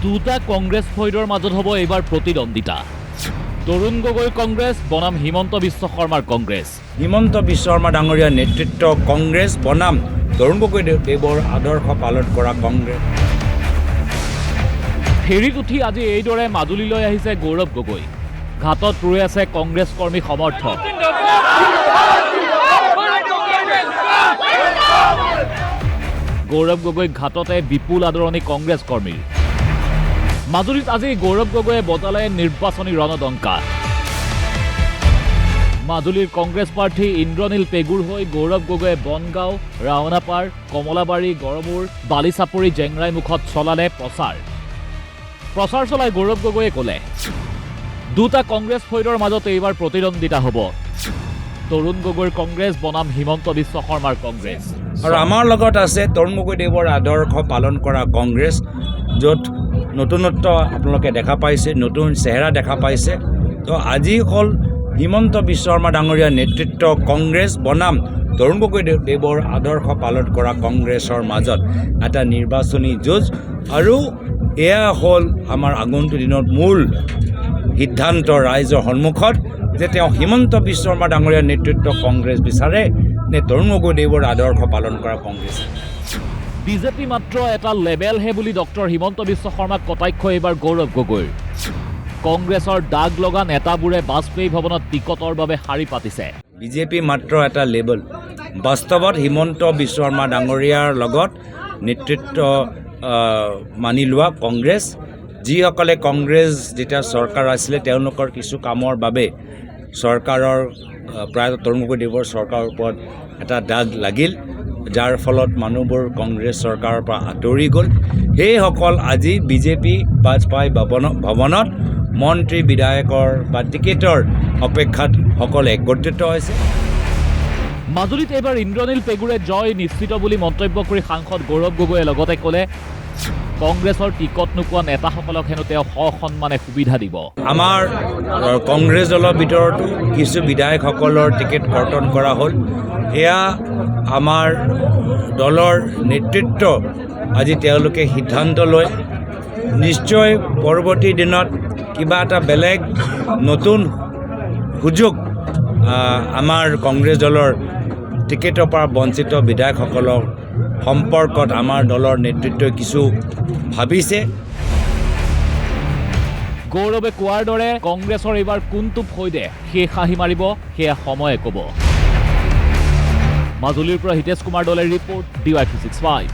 দুটা কংগ্ৰেছ ফৈদৰ মাজত হ'ব এইবাৰ প্ৰতিদ্বন্দ্বিতা। তৰুণ গগৈ কংগ্ৰেছ বনাম হিমন্ত বিশ্ব শৰ্মাৰ কংগ্ৰেছ। হিমন্ত বিশ্ব শৰ্মা ডাঙৰীয়াৰ নেতৃত্ব কংগ্ৰেছ বনাম তৰুণ গগৈ দেৱৰ আদৰ্শ পালন কৰা কংগ্ৰেছ। ফেৰীত উঠি আজি এইদৰে মাজুলীলৈ আহিছে গৌৰৱ গগৈ। ঘাটত ৰৈ আছে কংগ্ৰেছ কৰ্মী সমৰ্থক। গৌৰৱ গগৈক ঘাটতে বিপুল আদৰণি কংগ্ৰেছ কৰ্মীৰ। মাজুলীত আজি গৌৰৱ গগৈয়ে বজালে নিৰ্বাচনী ৰণদংকা। মাজুলীৰ কংগ্ৰেছ প্ৰাৰ্থী ইন্দ্ৰনীল পেগুৰ হৈ গৌৰৱ গগৈয়ে বনগাঁও, ৰাওনাপাৰ, কমলাবাৰী, গড়মূৰ, বালিচাপৰি, জেংৰাইমুখত চলালে প্ৰচাৰ চলাই গৌৰৱ গগৈয়ে ক'লে, দুটা কংগ্ৰেছ ফৈদৰ মাজত এইবাৰ প্ৰতিদ্বন্দ্বিতা হ'ব। তৰুণ গগৈৰ কংগ্ৰেছ বনাম হিমন্ত বিশ্ব শৰ্মাৰ কংগ্ৰেছ। আৰু আমাৰ লগত আছে তৰুণ গগৈ দেৱৰ আদৰ্শ পালন কৰা কংগ্ৰেছ, য'ত নতুনত্ব আপোনালোকে দেখা পাইছে, নতুন চেহেৰা দেখা পাইছে। তো আজি হ'ল হিমন্ত বিশ্ব শৰ্মা ডাঙৰীয়াৰ নেতৃত্ব কংগ্ৰেছ বনাম তৰুণ গগৈ দেৱৰ আদৰ্শ পালন কৰা কংগ্ৰেছৰ মাজত এটা নিৰ্বাচনী যুঁজ। আৰু এয়া হ'ল আমাৰ আগন্তুক দিনত মূল সিদ্ধান্ত ৰাইজৰ সন্মুখত যে তেওঁ হিমন্ত বিশ্ব শৰ্মা ডাঙৰীয়াৰ নেতৃত্ব কংগ্ৰেছ বিচাৰে নে তৰুণ গগৈ দেৱৰ আদৰ্শ পালন কৰা কংগ্ৰেছ। বিজেপি মাত্ৰ এটা লেবেলহে বুলি ডক্টৰ হিমন্ত বিশ্ব শৰ্মাক কটাক্ষ এইবাৰ গৌৰৱ গগৈৰ। কংগ্ৰেছৰ দাগ লগা নেতাবোৰে বাজপেয়ী ভৱনত টিকটৰ বাবে শাৰী পাতিছে। বিজেপি মাত্ৰ এটা লেবেল। বাস্তৱত হিমন্ত বিশ্ব শৰ্মা ডাঙৰীয়াৰ লগত নেতৃত্ব মানি লোৱা কংগ্ৰেছ, যিসকলে কংগ্ৰেছ যেতিয়া চৰকাৰ আছিলে তেওঁলোকৰ কিছু কামৰ বাবে চৰকাৰৰ প্ৰায় তৰুণ গগৈ দেৱৰ চৰকাৰৰ ওপৰত এটা দাগ লাগিল, যাৰ ফলত মানুহবোৰ কংগ্ৰেছ চৰকাৰৰ পৰা আঁতৰি গ'ল। সেইসকল আজি বিজেপি বাজপেয়ী ভৱনত মন্ত্ৰী বিধায়কৰ বা টিকেটৰ অপেক্ষাত সকলো একত্ৰিত হৈছে। মাজুলীত এইবাৰ ইন্দ্ৰনীল পেগুৰে জয় নিশ্চিত বুলি মন্তব্য কৰি সাংসদ গৌৰৱ গগৈয়ে লগতে ক'লে, কংগ্ৰেছৰ টিকট নোপোৱা নেতাসকলক হেনো তেওঁ সসন্মানে সুবিধা দিব। আমাৰ কংগ্ৰেছ দলৰ ভিতৰতো কিছু বিধায়কসকলৰ টিকেট কৰ্তন কৰা হ'ল। এয়া আমাৰ দলৰ নেতৃত্ব আজি তেওঁলোকে সিদ্ধান্ত লয়। নিশ্চয় পৰৱৰ্তী দিনত কিবা এটা বেলেগ নতুন সুযোগ আমাৰ কংগ্ৰেছ দলৰ টিকেটৰ পৰা বঞ্চিত বিধায়কসকলৰ সম্পৰ্কত আমাৰ দলৰ নেতৃত্বই কিছু ভাবিছে। গৌৰৱে কোৱাৰ দৰে কংগ্ৰেছৰ এইবাৰ কোনটো ফৈদে শেষ হাঁহি মাৰিব সেয়া সময়ে ক'ব। মাজুলীৰ পৰা হিতেশ কুমাৰ দলেৰ ৰিপৰ্ট, DY365।